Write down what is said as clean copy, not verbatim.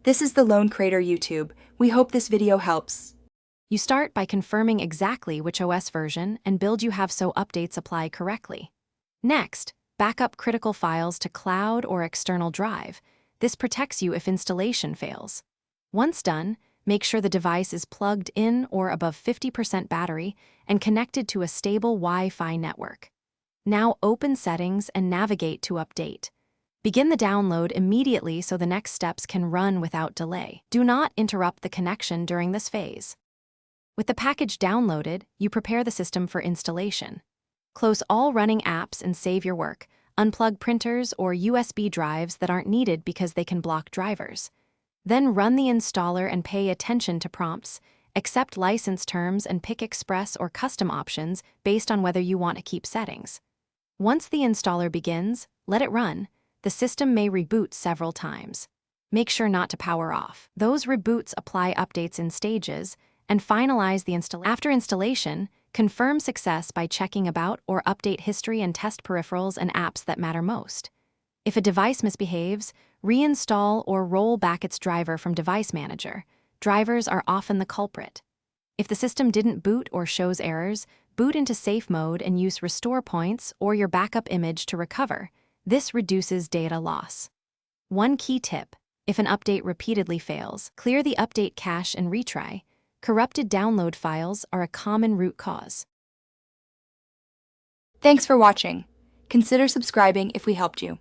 This is the Lone Crater YouTube. We hope this video helps. You start by confirming exactly which OS version and build you have so updates apply correctly. Next, back up critical files to cloud or external drive. This protects you if installation fails. Once done, make sure the device is plugged in or above 50% battery and connected to a stable Wi-Fi network. Now open Settings and navigate to Update. Begin the download immediately so the next steps can run without delay. Do not interrupt the connection during this phase. With the package downloaded, you prepare the system for installation. Close all running apps and save your work. Unplug printers or USB drives that aren't needed because they can block drivers. Then run the installer and pay attention to prompts. Accept license terms and pick Express or Custom options based on whether you want to keep settings. Once the installer begins, let it run. The system may reboot several times. Make sure not to power off. Those reboots apply updates in stages and finalize the installation. After installation, confirm success by checking about or update history and test peripherals and apps that matter most. If a device misbehaves, reinstall or roll back its driver from Device Manager. Drivers are often the culprit. If the system didn't boot or shows errors, boot into safe mode and use restore points or your backup image to recover. This reduces data loss. One key tip: if an update repeatedly fails, clear the update cache and retry. Corrupted download files are a common root cause. Thanks for watching. Consider subscribing if we helped you.